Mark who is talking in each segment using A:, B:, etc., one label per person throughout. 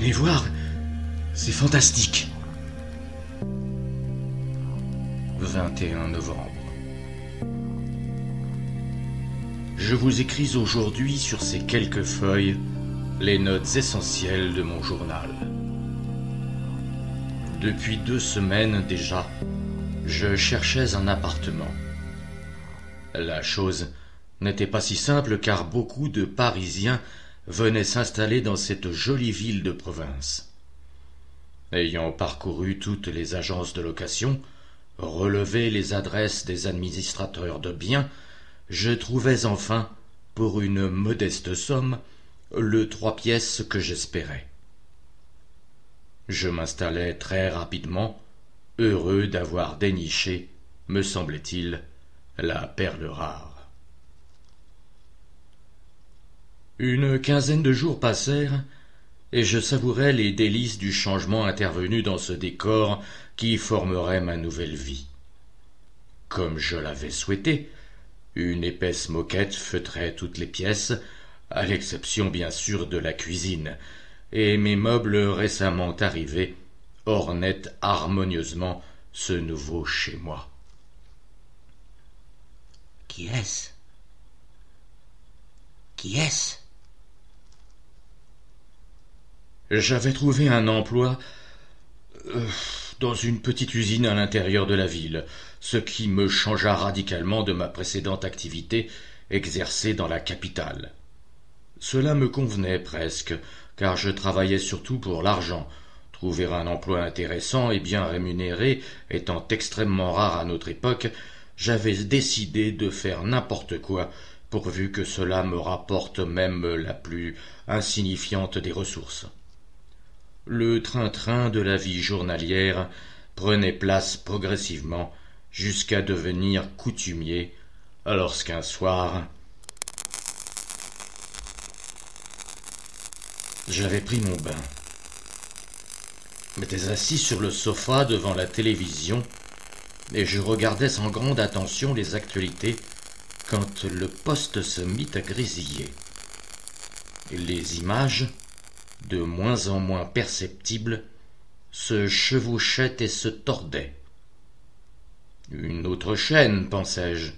A: Venez voir, c'est fantastique. 21 novembre. Je vous écris aujourd'hui sur ces quelques feuilles les notes essentielles de mon journal. Depuis 2 semaines déjà, je cherchais un appartement. La chose n'était pas si simple car beaucoup de Parisiens venaient s'installer dans cette jolie ville de province. Ayant parcouru toutes les agences de location, relevé les adresses des administrateurs de biens, je trouvais enfin, pour une modeste somme, le 3 pièces que j'espérais. Je m'installai très rapidement, heureux d'avoir déniché, me semblait-il, la perle rare. Une quinzaine de jours passèrent, et je savourais les délices du changement intervenu dans ce décor qui formerait ma nouvelle vie. Comme je l'avais souhaité, une épaisse moquette feutrait toutes les pièces, à l'exception bien sûr de la cuisine, et mes meubles récemment arrivés ornaient harmonieusement ce nouveau chez moi.
B: Qui est-ce? Qui est-ce?
A: J'avais trouvé un emploi dans une petite usine à l'intérieur de la ville, ce qui me changea radicalement de ma précédente activité exercée dans la capitale. Cela me convenait presque, car je travaillais surtout pour l'argent. Trouver un emploi intéressant et bien rémunéré étant extrêmement rare à notre époque, j'avais décidé de faire n'importe quoi, pourvu que cela me rapporte même la plus insignifiante des ressources. Le train-train de la vie journalière prenait place progressivement jusqu'à devenir coutumier, lorsqu'un soir j'avais pris mon bain, m'étais assis sur le sofa devant la télévision et je regardais sans grande attention les actualités quand le poste se mit à grésiller. Les images, de moins en moins perceptibles, se chevauchaient et se tordaient. Une autre chaîne, pensai-je.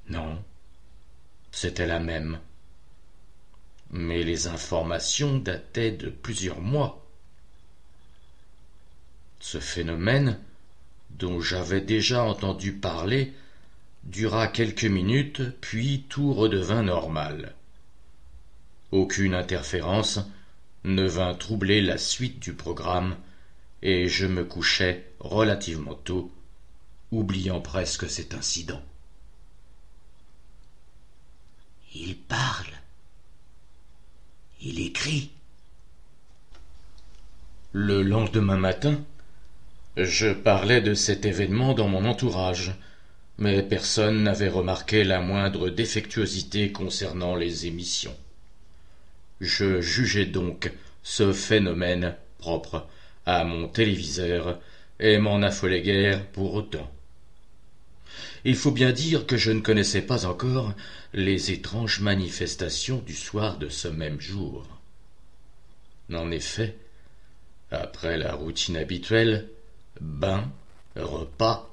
A: Non, c'était la même. Mais les informations dataient de plusieurs mois. Ce phénomène, dont j'avais déjà entendu parler, dura quelques minutes, puis tout redevint normal. Aucune interférence ne vint troubler la suite du programme, et je me couchai relativement tôt, oubliant presque cet incident.
B: Il parle. Il écrit.
A: Le lendemain matin, je parlais de cet événement dans mon entourage, mais personne n'avait remarqué la moindre défectuosité concernant les émissions. Je jugeai donc ce phénomène propre à mon téléviseur et m'en affolai guère pour autant. Il faut bien dire que je ne connaissais pas encore les étranges manifestations du soir de ce même jour. En effet, après la routine habituelle, bain, repas,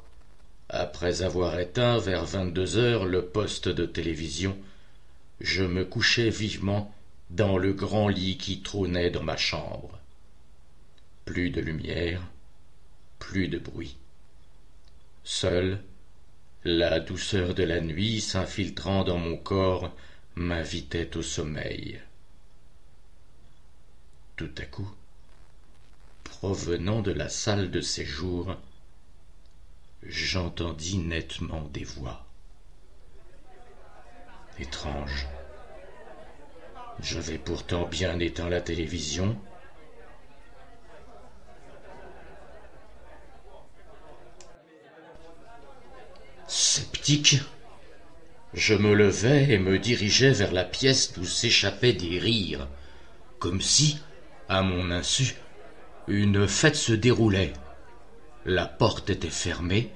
A: après avoir éteint vers 22 heures le poste de télévision, je me couchai vivement dans le grand lit qui trônait dans ma chambre. Plus de lumière, plus de bruit. Seule, la douceur de la nuit s'infiltrant dans mon corps m'invitait au sommeil. Tout à coup, provenant de la salle de séjour, j'entendis nettement des voix. Étrange. J'avais pourtant bien éteint la télévision. Sceptique, je me levai et me dirigeai vers la pièce d'où s'échappaient des rires, comme si, à mon insu, une fête se déroulait. La porte était fermée,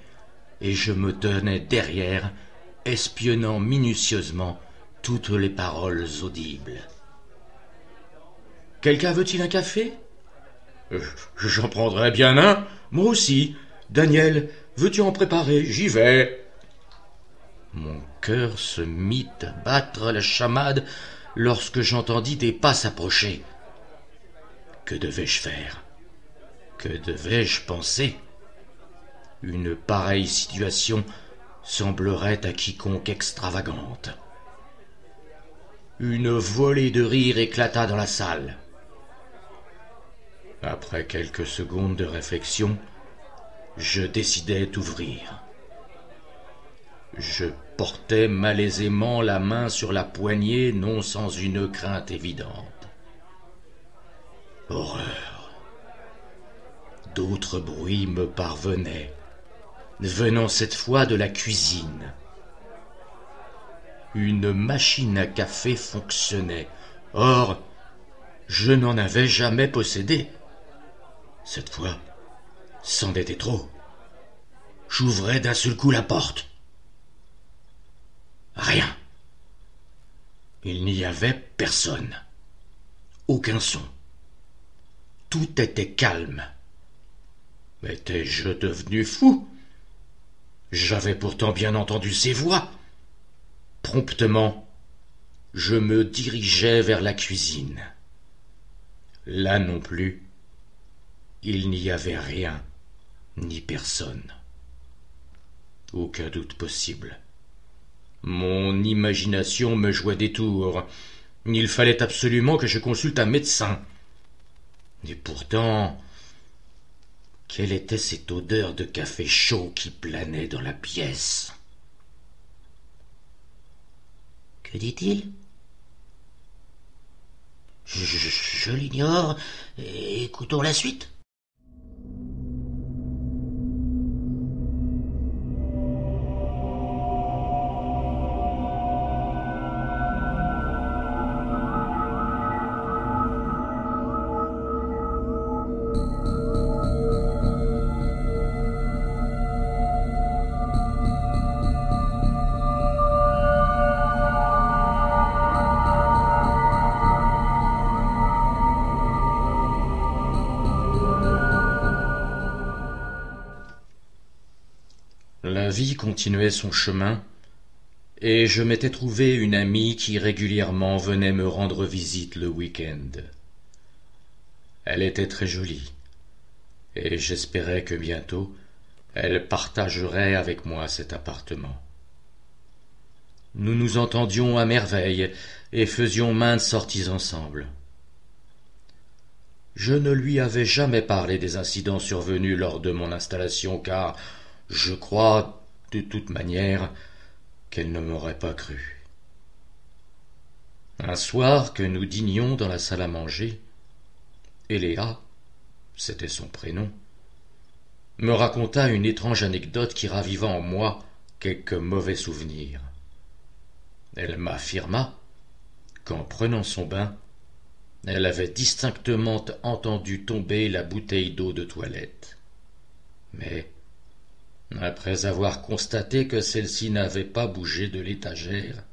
A: et je me tenais derrière, espionnant minutieusement toutes les paroles audibles. Quelqu'un veut-il un café? J'en prendrai bien un, moi aussi. Daniel, veux-tu en préparer? J'y vais. Mon cœur se mit à battre la chamade lorsque j'entendis des pas s'approcher. Que devais-je faire? Que devais-je penser? Une pareille situation semblerait à quiconque extravagante. Une volée de rires éclata dans la salle. Après quelques secondes de réflexion, je décidai d'ouvrir. Je portais malaisément la main sur la poignée, non sans une crainte évidente. Horreur! D'autres bruits me parvenaient, venant cette fois de la cuisine. Une machine à café fonctionnait. Or, je n'en avais jamais possédé. Cette fois, c'en était trop. J'ouvrais d'un seul coup la porte. Rien. Il n'y avait personne. Aucun son. Tout était calme. Étais-je devenu fou? J'avais pourtant bien entendu ces voix. Promptement, je me dirigeai vers la cuisine. Là non plus, il n'y avait rien, ni personne. Aucun doute possible. Mon imagination me jouait des tours. Il fallait absolument que je consulte un médecin. Et pourtant, quelle était cette odeur de café chaud qui planait dans la pièce?
B: Que dit-il? Je l'ignore. Écoutons la suite.
A: La vie continuait son chemin, et je m'étais trouvé une amie qui régulièrement venait me rendre visite le week-end. Elle était très jolie, et j'espérais que bientôt elle partagerait avec moi cet appartement. Nous nous entendions à merveille et faisions maintes sorties ensemble. Je ne lui avais jamais parlé des incidents survenus lors de mon installation, car je crois, de toute manière, qu'elle ne m'aurait pas cru. Un soir que nous dînions dans la salle à manger, Eléa, c'était son prénom, me raconta une étrange anecdote qui raviva en moi quelques mauvais souvenirs. Elle m'affirma qu'en prenant son bain, elle avait distinctement entendu tomber la bouteille d'eau de toilette. Mais, après avoir constaté que celle-ci n'avait pas bougé de l'étagère,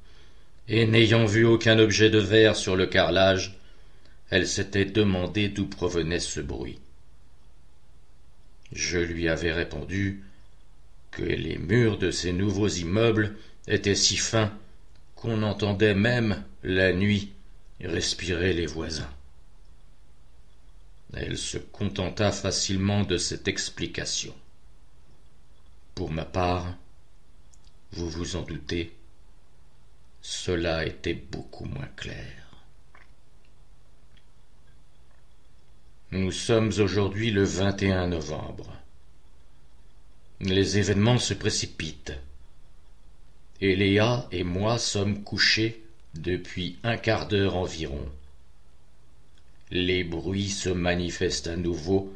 A: et n'ayant vu aucun objet de verre sur le carrelage, elle s'était demandé d'où provenait ce bruit. Je lui avais répondu que les murs de ces nouveaux immeubles étaient si fins qu'on entendait même, la nuit, respirer les voisins. Elle se contenta facilement de cette explication. Pour ma part, vous vous en doutez, cela était beaucoup moins clair. Nous sommes aujourd'hui le 21 novembre. Les événements se précipitent. Eléa et moi sommes couchés depuis un quart d'heure environ. Les bruits se manifestent à nouveau,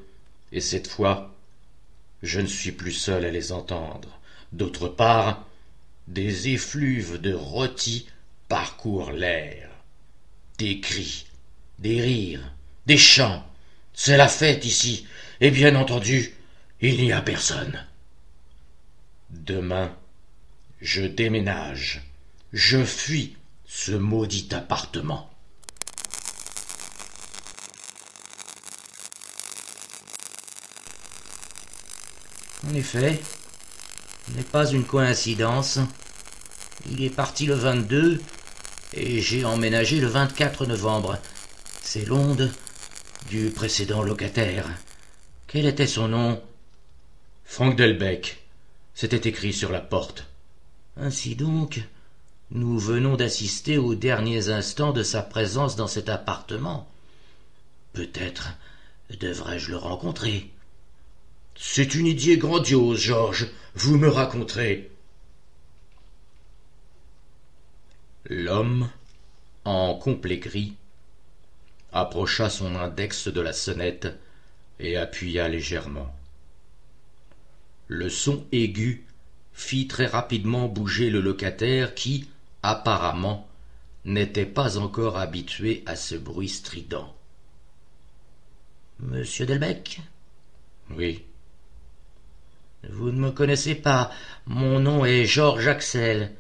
A: et cette fois, je ne suis plus seul à les entendre. D'autre part, des effluves de rôtis parcourent l'air. Des cris, des rires, des chants. C'est la fête ici, et bien entendu, il n'y a personne. Demain, je déménage. Je fuis ce maudit appartement.
B: En effet, ce n'est pas une coïncidence. Il est parti le 22 et j'ai emménagé le 24 novembre. C'est l'onde du précédent locataire. Quel était son nom?
A: Frank Delbecq. C'était écrit sur la porte.
B: Ainsi donc, nous venons d'assister aux derniers instants de sa présence dans cet appartement. Peut-être devrais-je le rencontrer.
A: C'est une idée grandiose, Georges. Vous me raconterez. L'homme, en complet gris, approcha son index de la sonnette et appuya légèrement. Le son aigu fit très rapidement bouger le locataire qui, apparemment, n'était pas encore habitué à ce bruit strident.
B: « Monsieur Delbecq ?» ?»«
A: Oui. »«
B: Vous ne me connaissez pas. Mon nom est Georges Axel. »«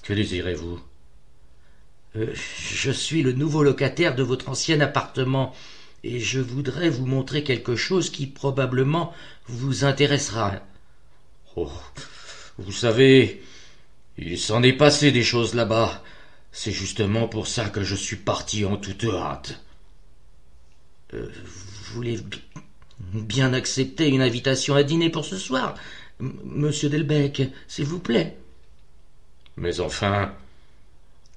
A: Que désirez-vous ?»«
B: Je suis le nouveau locataire de votre ancien appartement et je voudrais vous montrer quelque chose qui probablement vous intéressera. »
A: « Oh, vous savez, il s'en est passé des choses là-bas. C'est justement pour ça que je suis parti en toute hâte. »
B: Vous voulez bien accepter une invitation à dîner pour ce soir, Monsieur Delbecq, s'il vous plaît.
A: Mais enfin,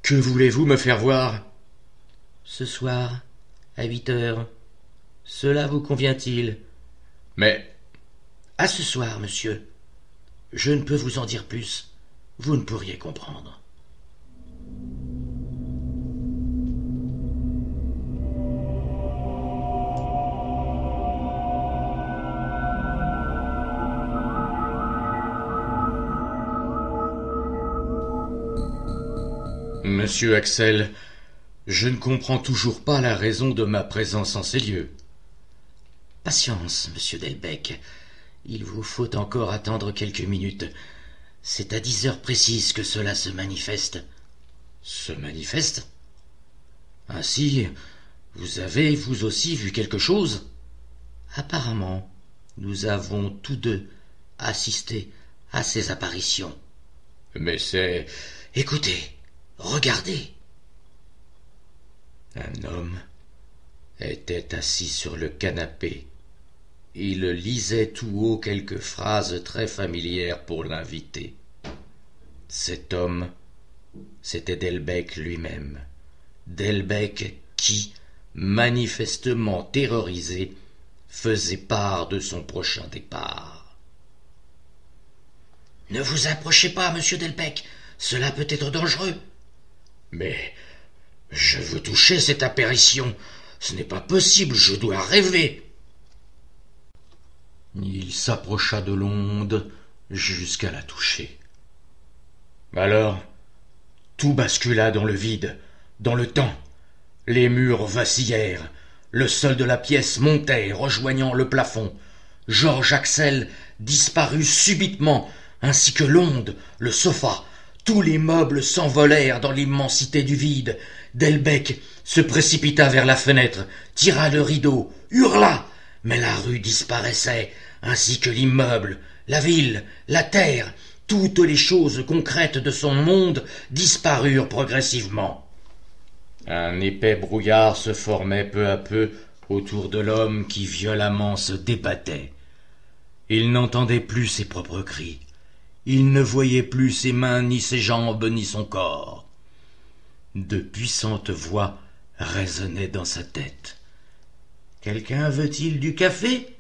A: que voulez-vous me faire voir?
B: Ce soir, à 8 heures. Cela vous convient-il?
A: Mais...
B: À ce soir, monsieur. Je ne peux vous en dire plus. Vous ne pourriez comprendre.
A: Monsieur Axel, je ne comprends toujours pas la raison de ma présence en ces lieux.
B: Patience, monsieur Delbecq. Il vous faut encore attendre quelques minutes. C'est à 10 heures précises que cela se manifeste.
A: Se manifeste? Ainsi, vous avez, vous aussi, vu quelque chose?
B: Apparemment, nous avons tous deux assisté à ces apparitions.
A: Mais c'est...
B: Écoutez, regardez.
A: Un homme était assis sur le canapé. Il lisait tout haut quelques phrases très familières pour l'invité. Cet homme, c'était Delbecq lui-même. Delbecq qui, manifestement terrorisé, faisait part de son prochain départ.
B: Ne vous approchez pas, monsieur Delbecq, cela peut être dangereux.
A: Mais je veux toucher cette apparition. Ce n'est pas possible, je dois rêver. Il s'approcha de l'onde jusqu'à la toucher. Alors, tout bascula dans le vide, dans le temps. Les murs vacillèrent, le sol de la pièce montait, rejoignant le plafond. Georges Axel disparut subitement, ainsi que l'onde, le sofa. Tous les meubles s'envolèrent dans l'immensité du vide. Delbecq se précipita vers la fenêtre, tira le rideau, hurla, mais la rue disparaissait, ainsi que l'immeuble, la ville, la terre, toutes les choses concrètes de son monde disparurent progressivement. Un épais brouillard se formait peu à peu autour de l'homme qui violemment se débattait. Il n'entendait plus ses propres cris. Il ne voyait plus ses mains, ni ses jambes, ni son corps. De puissantes voix résonnaient dans sa tête. « Quelqu'un veut-il du café ?»«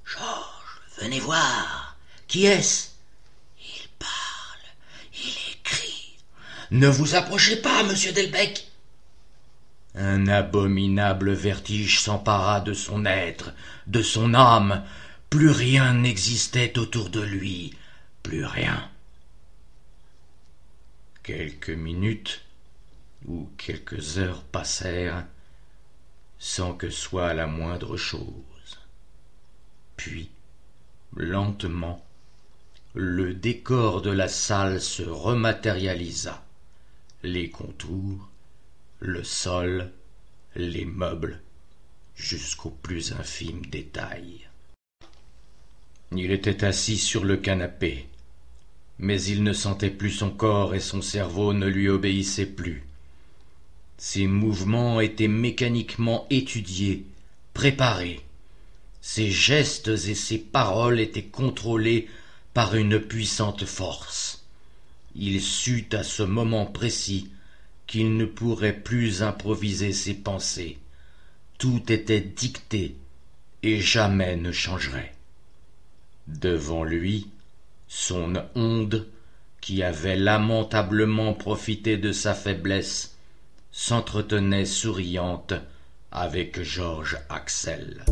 B: Georges, venez voir. Qui est-ce ?»« Il parle, il écrit. »« Ne vous approchez pas, monsieur Delbecq. »
A: Un abominable vertige s'empara de son être, de son âme. Plus rien n'existait autour de lui. Plus rien. Quelques minutes ou quelques heures passèrent sans que soit la moindre chose. Puis, lentement, le décor de la salle se rematérialisa. Les contours, le sol, les meubles, jusqu'aux plus infimes détails. Il était assis sur le canapé, mais il ne sentait plus son corps et son cerveau ne lui obéissait plus. Ses mouvements étaient mécaniquement étudiés, préparés. Ses gestes et ses paroles étaient contrôlés par une puissante force. Il sut à ce moment précis qu'il ne pourrait plus improviser ses pensées. Tout était dicté et jamais ne changerait. Devant lui, son onde, qui avait lamentablement profité de sa faiblesse, s'entretenait souriante avec George Axel.